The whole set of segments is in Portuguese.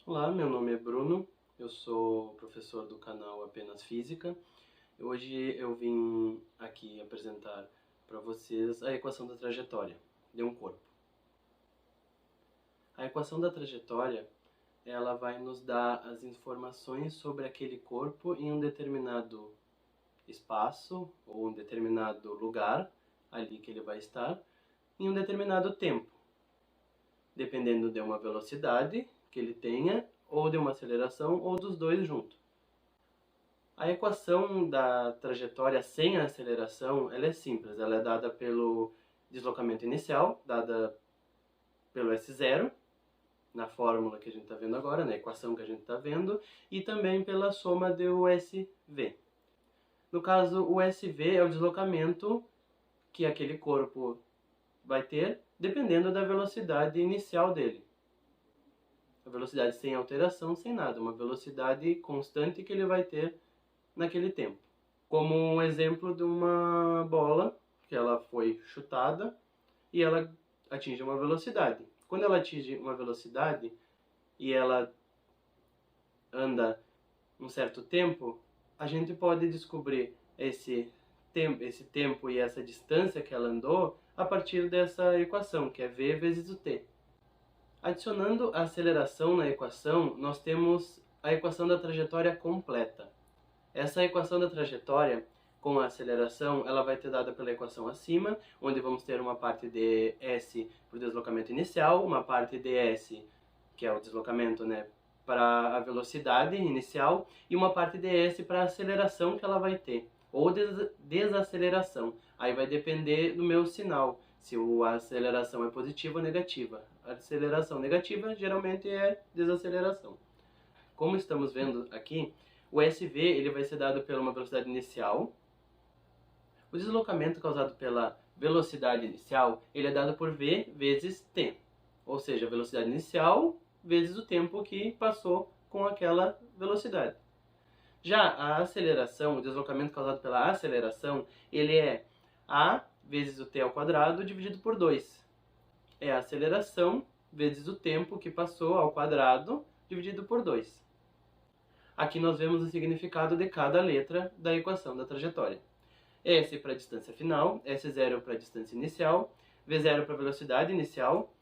Olá, meu nome é Bruno, eu sou professor do canal Apenas Física. Hoje eu vim aqui apresentar para vocês a equação da trajetória de um corpo. A equação da trajetória, ela vai nos dar as informações sobre aquele corpo em um determinado espaço ou um determinado lugar ali que ele vai estar em um determinado tempo, dependendo de uma velocidade que ele tenha, ou de uma aceleração, ou dos dois juntos. A equação da trajetória sem a aceleração, ela é simples, ela é dada pelo deslocamento inicial, dada pelo S0, na fórmula que a gente está vendo agora, na equação que a gente está vendo, e também pela soma do SV. No caso, o SV é o deslocamento que aquele corpo vai ter, dependendo da velocidade inicial dele. A velocidade sem alteração, sem nada, uma velocidade constante que ele vai ter naquele tempo. Como um exemplo de uma bola que ela foi chutada e ela atinge uma velocidade. Quando ela atinge uma velocidade e ela anda um certo tempo, a gente pode descobrir esse tempo e essa distância que ela andou a partir dessa equação, que é v vezes o t. Adicionando a aceleração na equação, nós temos a equação da trajetória completa. Essa equação da trajetória com a aceleração, ela vai ter dada pela equação acima, onde vamos ter uma parte de s para o deslocamento inicial, uma parte de s, que é o deslocamento, para a velocidade inicial, e uma parte de s para a aceleração que ela vai ter, ou desaceleração. Aí vai depender do meu sinal, se a aceleração é positiva ou negativa. A aceleração negativa geralmente é desaceleração. Como estamos vendo aqui, o SV ele vai ser dado pela uma velocidade inicial. O deslocamento causado pela velocidade inicial ele é dado por v vezes t, ou seja, a velocidade inicial vezes o tempo que passou com aquela velocidade. Já a aceleração, o deslocamento causado pela aceleração, ele é a vezes o t ao quadrado dividido por 2. É a aceleração vezes o tempo que passou ao quadrado dividido por 2. Aqui nós vemos o significado de cada letra da equação da trajetória. S para a distância final, S0 para a distância inicial, V0 para a velocidade inicial,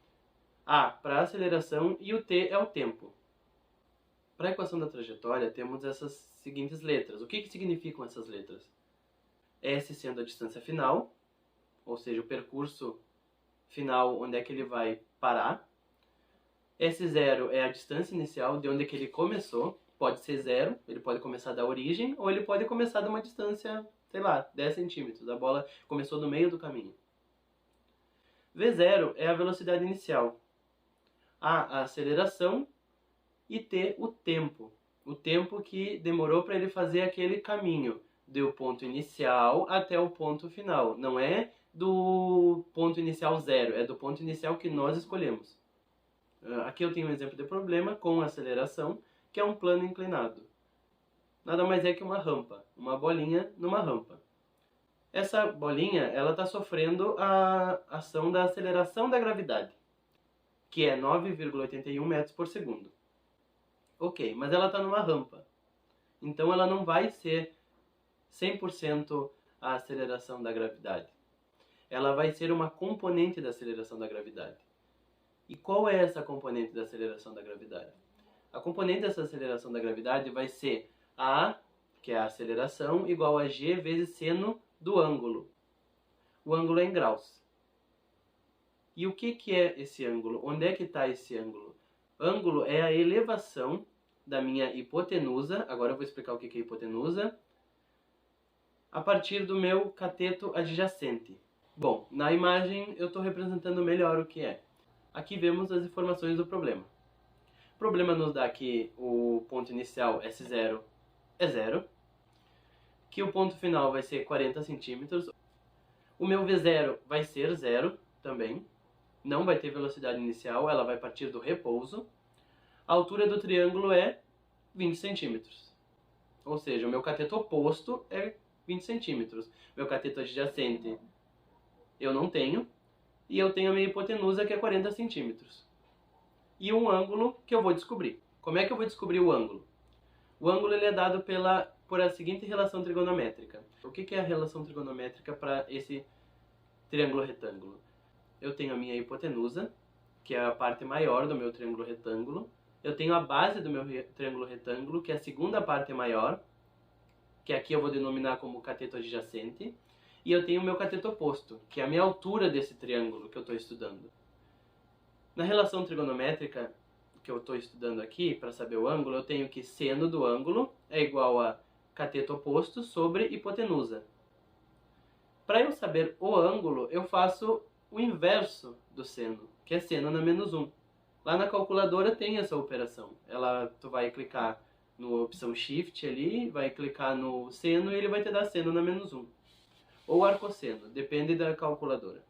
A para a aceleração e o T é o tempo. Para a equação da trajetória temos essas seguintes letras. O que significam essas letras? S sendo a distância final, ou seja, o percurso final, onde é que ele vai parar. S0 é a distância inicial, de onde é que ele começou. Pode ser zero, ele pode começar da origem, ou ele pode começar de uma distância, sei lá, 10 centímetros. A bola começou no meio do caminho. V0 é a velocidade inicial. A aceleração e T, o tempo. O tempo que demorou para ele fazer aquele caminho, do ponto inicial até o ponto final. Não é do ponto inicial zero, é do ponto inicial que nós escolhemos. Aqui eu tenho um exemplo de problema com aceleração, que é um plano inclinado. Nada mais é que uma rampa, uma bolinha numa rampa. Essa bolinha, ela está sofrendo a ação da aceleração da gravidade, que é 9,81 metros por segundo. Ok, mas ela está numa rampa. Então ela não vai ser 100% a aceleração da gravidade. Ela vai ser uma componente da aceleração da gravidade. E qual é essa componente da aceleração da gravidade? A componente dessa aceleração da gravidade vai ser A, que é a aceleração, igual a G vezes seno do ângulo. O ângulo é em graus. E o que é esse ângulo? Onde é que está esse ângulo? Ângulo é a elevação da minha hipotenusa, agora eu vou explicar o que é hipotenusa, a partir do meu cateto adjacente. Bom, na imagem eu estou representando melhor o que é. Aqui vemos as informações do problema. O problema nos dá que o ponto inicial, S0, é 0, que o ponto final vai ser 40 centímetros, o meu V0 vai ser 0 também, não vai ter velocidade inicial, ela vai partir do repouso, a altura do triângulo é 20 centímetros, ou seja, o meu cateto oposto é 20 centímetros, meu cateto adjacente eu não tenho, e eu tenho a minha hipotenusa que é 40 centímetros. E um ângulo que eu vou descobrir. Como é que eu vou descobrir o ângulo? O ângulo ele é dado por a seguinte relação trigonométrica. O que é a relação trigonométrica para esse triângulo retângulo? Eu tenho a minha hipotenusa, que é a parte maior do meu triângulo retângulo. Eu tenho a base do meu triângulo retângulo, que é a segunda parte maior, que aqui eu vou denominar como cateto adjacente. E eu tenho o meu cateto oposto, que é a minha altura desse triângulo que eu estou estudando. Na relação trigonométrica que eu estou estudando aqui, para saber o ângulo, eu tenho que seno do ângulo é igual a cateto oposto sobre hipotenusa. Para eu saber o ângulo, eu faço o inverso do seno, que é seno na menos 1. Lá na calculadora tem essa operação. Tu vai clicar na opção Shift ali, vai clicar no seno e ele vai te dar seno na menos 1. Ou arcosseno, depende da calculadora.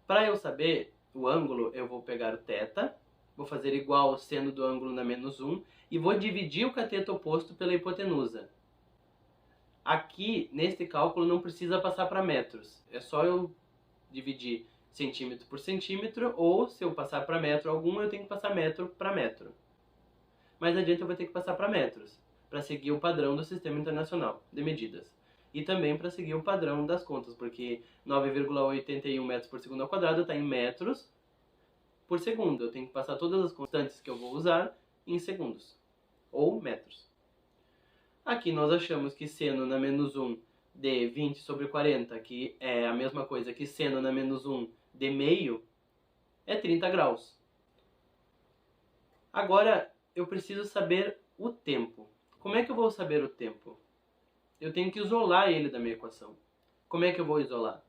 Para eu saber o ângulo, eu vou pegar o θ, vou fazer igual ao seno do ângulo na menos 1 e vou dividir o cateto oposto pela hipotenusa. Aqui, neste cálculo, não precisa passar para metros. É só eu dividir centímetro por centímetro, ou se eu passar para metro algum, eu tenho que passar metro para metro. Mais adiante eu vou ter que passar para metros, para seguir o padrão do Sistema Internacional de Medidas. E também para seguir o padrão das contas, porque 9,81 metros por segundo ao quadrado está em metros por segundo. Eu tenho que passar todas as constantes que eu vou usar em segundos, ou metros. Aqui nós achamos que seno na menos 1 de 20 sobre 40, que é a mesma coisa que seno na menos 1 de meio, é 30 graus. Agora eu preciso saber o tempo. Como é que eu vou saber o tempo? Eu tenho que isolar ele da minha equação. Como é que eu vou isolar?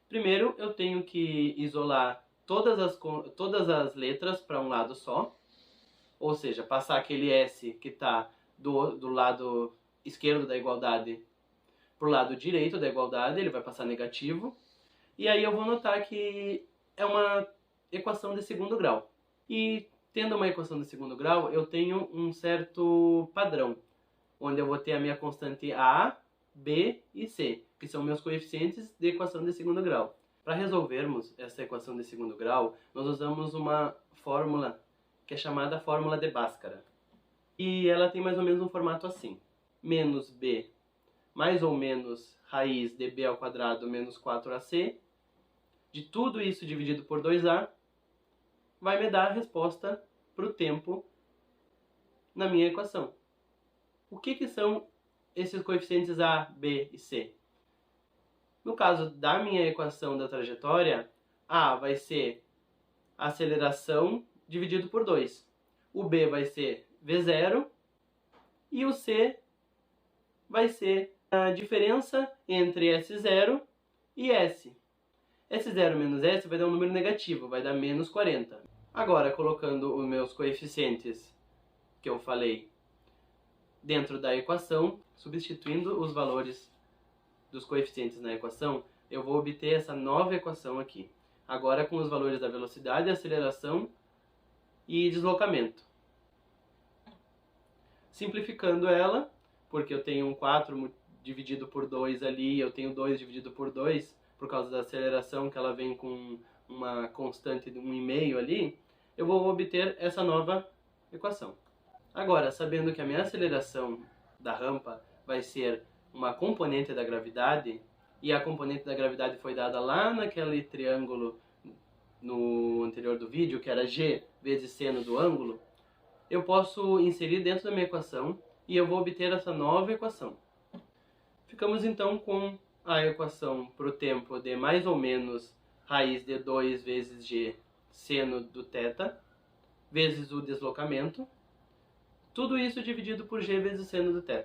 Primeiro eu tenho que isolar todas as letras para um lado só, ou seja, passar aquele S que está do lado esquerdo da igualdade para o lado direito da igualdade, ele vai passar negativo. E aí eu vou notar que é uma equação de segundo grau. E tendo uma equação de segundo grau, eu tenho um certo padrão, onde eu vou ter a minha constante A, B e C, que são meus coeficientes de equação de segundo grau. Para resolvermos essa equação de segundo grau, nós usamos uma fórmula que é chamada fórmula de Bhaskara. E ela tem mais ou menos um formato assim. Menos B mais ou menos raiz de B ao quadrado menos 4AC. De tudo isso dividido por 2A, vai me dar a resposta para o tempo na minha equação. O que são esses coeficientes A, B e C? No caso da minha equação da trajetória, A vai ser a aceleração dividido por 2. O B vai ser V0 e o C vai ser a diferença entre S0 e S. S0 menos S vai dar um número negativo, vai dar menos 40. Agora, colocando os meus coeficientes que eu falei dentro da equação, substituindo os valores dos coeficientes na equação, eu vou obter essa nova equação aqui. Agora com os valores da velocidade, aceleração e deslocamento. Simplificando ela, porque eu tenho um 4 dividido por 2 ali, eu tenho 2 dividido por 2, por causa da aceleração que ela vem com uma constante de 1,5 ali, eu vou obter essa nova equação. Agora, sabendo que a minha aceleração da rampa vai ser uma componente da gravidade, e a componente da gravidade foi dada lá naquele triângulo no anterior do vídeo, que era G vezes seno do ângulo, eu posso inserir dentro da minha equação e eu vou obter essa nova equação. Ficamos então com a equação para o tempo de mais ou menos raiz de 2 vezes G seno do θ vezes o deslocamento. Tudo isso dividido por G vezes seno do θ.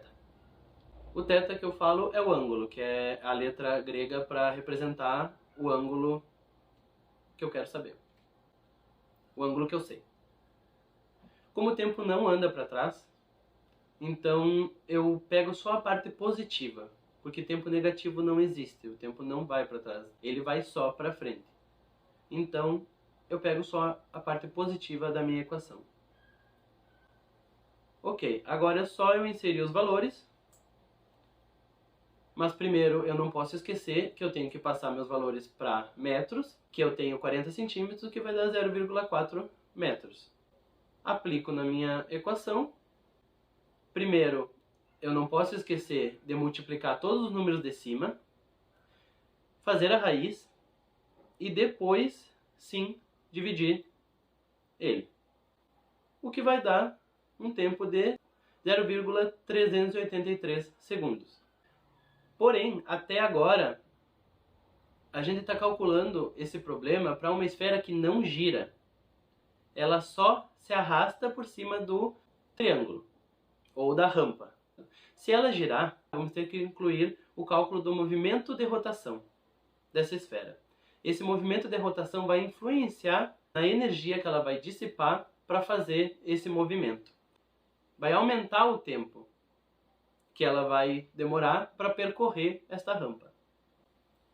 O θ que eu falo é o ângulo, que é a letra grega para representar o ângulo que eu quero saber. O ângulo que eu sei. Como o tempo não anda para trás, então eu pego só a parte positiva, porque tempo negativo não existe, o tempo não vai para trás, ele vai só para frente. Então eu pego só a parte positiva da minha equação. Ok, agora é só eu inserir os valores, mas primeiro eu não posso esquecer que eu tenho que passar meus valores para metros, que eu tenho 40 centímetros, que vai dar 0,4 metros. aplico na minha equação. Primeiro, eu não posso esquecer de multiplicar todos os números de cima, fazer a raiz e depois, sim, dividir ele. O que vai dar um tempo de 0,383 segundos. Porém, até agora, a gente está calculando esse problema para uma esfera que não gira. Ela só se arrasta por cima do triângulo, ou da rampa. Se ela girar, vamos ter que incluir o cálculo do movimento de rotação dessa esfera. Esse movimento de rotação vai influenciar na energia que ela vai dissipar para fazer esse movimento. Vai aumentar o tempo que ela vai demorar para percorrer esta rampa.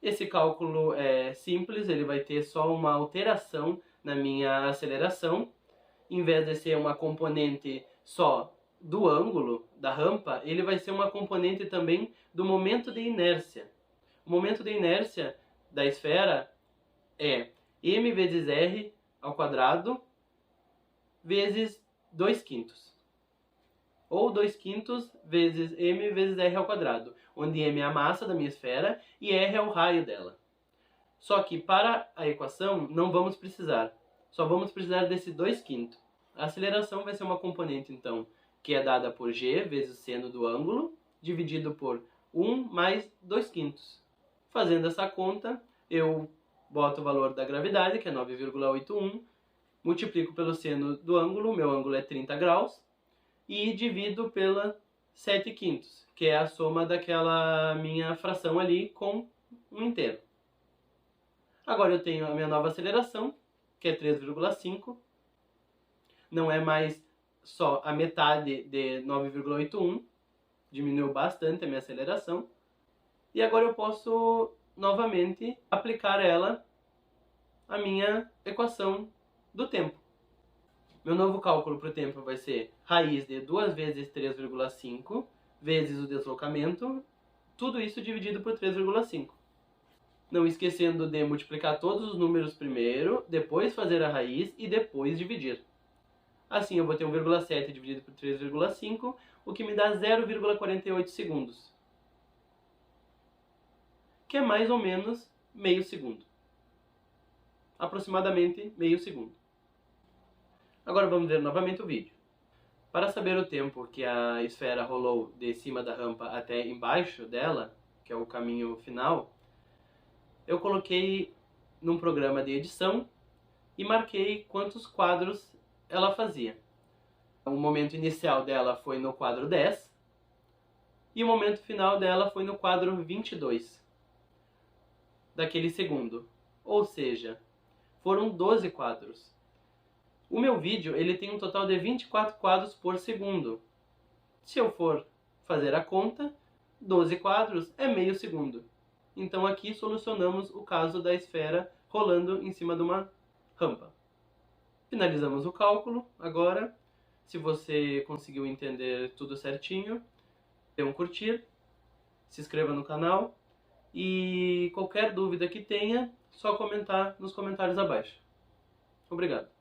Esse cálculo é simples, ele vai ter só uma alteração na minha aceleração. Em vez de ser uma componente só do ângulo da rampa, ele vai ser uma componente também do momento de inércia. O momento de inércia da esfera é m vezes r ao quadrado vezes 2/5. Ou 2/5 vezes m vezes r ao quadrado, onde m é a massa da minha esfera e r é o raio dela. Só que para a equação não vamos precisar, só vamos precisar desse 2/5. A aceleração vai ser uma componente, então, que é dada por g vezes seno do ângulo, dividido por 1 mais 2/5. Fazendo essa conta, eu boto o valor da gravidade, que é 9,81, multiplico pelo seno do ângulo, meu ângulo é 30 graus, e divido pela 7/5, que é a soma daquela minha fração ali com um inteiro. Agora eu tenho a minha nova aceleração, que é 3,5. Não é mais só a metade de 9,81. Diminuiu bastante a minha aceleração. E agora eu posso novamente aplicar ela à minha equação do tempo. Meu novo cálculo para o tempo vai ser raiz de 2 vezes 3,5 vezes o deslocamento, tudo isso dividido por 3,5. Não esquecendo de multiplicar todos os números primeiro, depois fazer a raiz e depois dividir. Assim eu vou ter 1,7 dividido por 3,5, o que me dá 0,48 segundos. Que é mais ou menos meio segundo. Aproximadamente meio segundo. Agora vamos ver novamente o vídeo. Para saber o tempo que a esfera rolou de cima da rampa até embaixo dela, que é o caminho final, eu coloquei num programa de edição e marquei quantos quadros ela fazia. O momento inicial dela foi no quadro 10 e o momento final dela foi no quadro 22 daquele segundo. Ou seja, foram 12 quadros. O meu vídeo ele tem um total de 24 quadros por segundo. Se eu for fazer a conta, 12 quadros é meio segundo. Então aqui solucionamos o caso da esfera rolando em cima de uma rampa. Finalizamos o cálculo. Agora, se você conseguiu entender tudo certinho, dê um curtir, se inscreva no canal e qualquer dúvida que tenha, só comentar nos comentários abaixo. Obrigado.